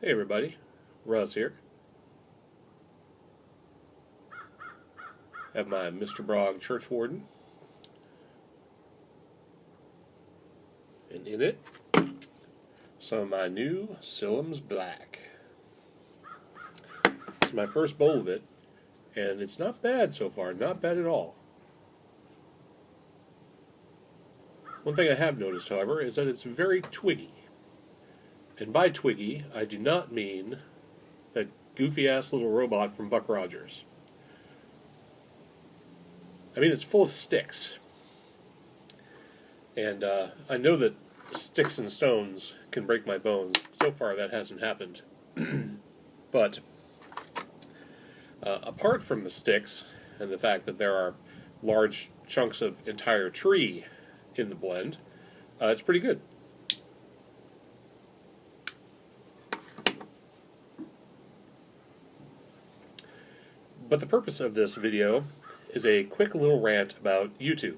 Hey everybody, Russ here. Have my Mr. Brog churchwarden, and in it, some of my new Silham's Black. It's my first bowl of it, and it's not bad so far, not bad at all. One thing I have noticed, however, is that it's very twiggy. And by twiggy, I do not mean that goofy-ass little robot from Buck Rogers. I mean, it's full of sticks. And I know that sticks and stones can break my bones. So far, that hasn't happened. But apart from the sticks and the fact that there are large chunks of entire tree in the blend, it's pretty good. But the purpose of this video is a quick little rant about YouTube.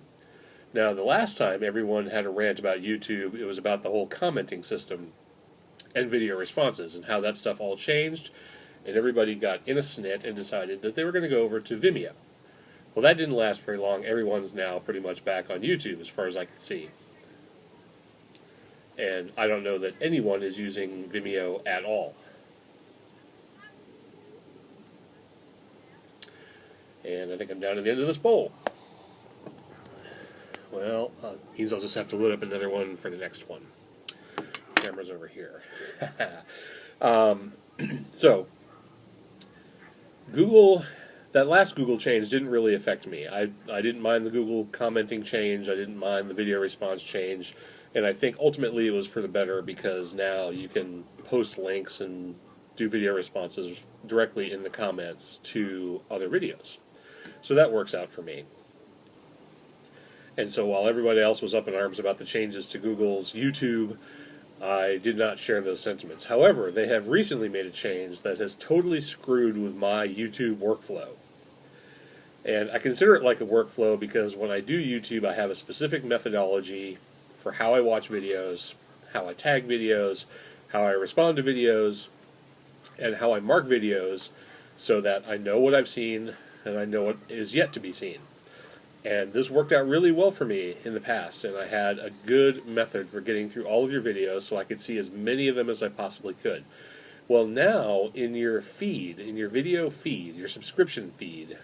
Now, the last time everyone had a rant about YouTube, it was about the whole commenting system and video responses and how that stuff all changed, and everybody got in a snit and decided that they were going to go over to Vimeo. Well, that didn't last very long. Everyone's now pretty much back on YouTube as far as I can see. And I don't know that anyone is using Vimeo at all. And I think I'm down to the end of this bowl. Well, means I'll just have to load up another one for the next one. Camera's over here. So, Google, that last Google change didn't really affect me. I didn't mind the Google commenting change. I didn't mind the video response change. And I think ultimately it was for the better because now you can post links and do video responses directly in the comments to other videos. So that works out for me. And so while everybody else was up in arms about the changes to Google's YouTube, I did not share those sentiments. However, they have recently made a change that has totally screwed with my YouTube workflow. And I consider it like a workflow because when I do YouTube, I have a specific methodology for how I watch videos, how I tag videos, how I respond to videos, and how I mark videos so that I know what I've seen and I know what is yet to be seen. And this worked out really well for me in the past, and I had a good method for getting through all of your videos so I could see as many of them as I possibly could. Well, now in your feed, in your video feed, your subscription feed,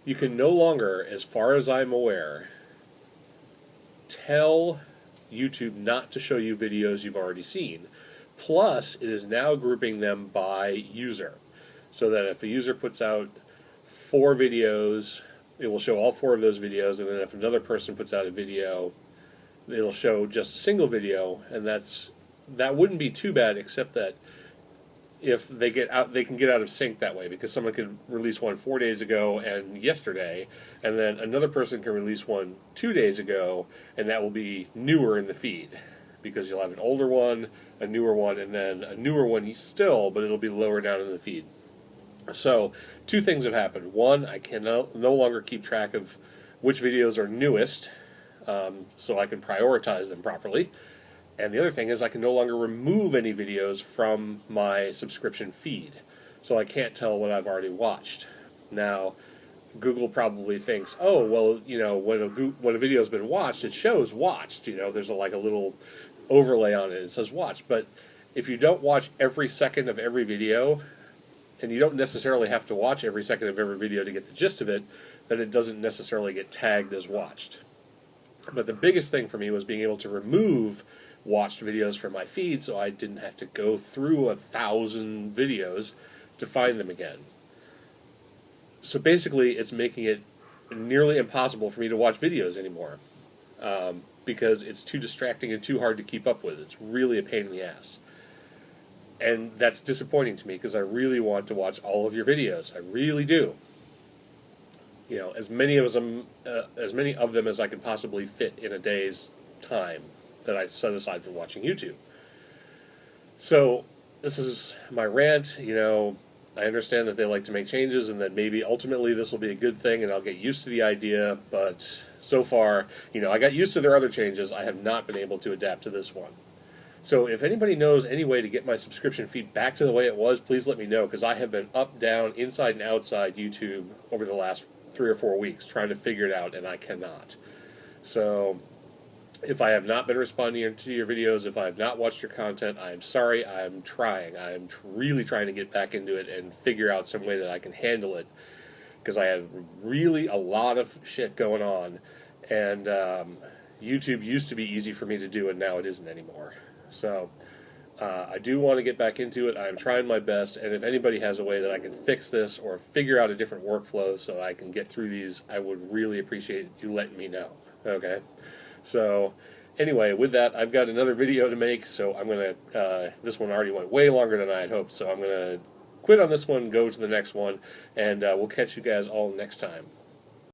you can no longer, as far as I'm aware, tell YouTube not to show you videos you've already seen. Plus, it is now grouping them by user. So that if a user puts out 4 videos, it will show all 4 of those videos, and then if another person puts out a video, it'll show just a single video, and that wouldn't be too bad, except that if they get out, they can get out of sync that way, because someone could release one 4 days ago and yesterday, and then another person can release one 2 days ago, and that will be newer in the feed, because you'll have an older one, a newer one, and then a newer one still, but it'll be lower down in the feed. So, 2 things have happened. One, I can no longer keep track of which videos are newest, so I can prioritize them properly. And the other thing is I can no longer remove any videos from my subscription feed, so I can't tell what I've already watched. Now, Google probably thinks, oh, well, you know, when a video's been watched, it shows watched. You know, there's like a little overlay on it. It says watched. But if you don't watch every second of every video, and you don't necessarily have to watch every second of every video to get the gist of it, then it doesn't necessarily get tagged as watched. But the biggest thing for me was being able to remove watched videos from my feed so I didn't have to go through 1,000 videos to find them again. So basically, it's making it nearly impossible for me to watch videos anymore because it's too distracting and too hard to keep up with. It's really a pain in the ass. And that's disappointing to me because I really want to watch all of your videos. I really do. You know, as many of them as I can possibly fit in a day's time that I set aside for watching YouTube. So this is my rant. You know, I understand that they like to make changes and that maybe ultimately this will be a good thing and I'll get used to the idea. But so far, you know, I got used to their other changes. I have not been able to adapt to this one. So if anybody knows any way to get my subscription feed back to the way it was, please let me know, because I have been up, down, inside, and outside YouTube over the last 3 or 4 weeks trying to figure it out, and I cannot. So if I have not been responding to your videos, if I have not watched your content, I'm sorry. I'm trying. I'm really trying to get back into it and figure out some way that I can handle it, because I have really a lot of shit going on, and YouTube used to be easy for me to do, and now it isn't anymore. So I do want to get back into it. I'm trying my best, and if anybody has a way that I can fix this or figure out a different workflow so I can get through these, I would really appreciate you letting me know. Okay? So anyway, with that, I've got another video to make, so I'm going to, this one already went way longer than I had hoped, so I'm going to quit on this one, go to the next one, and we'll catch you guys all next time.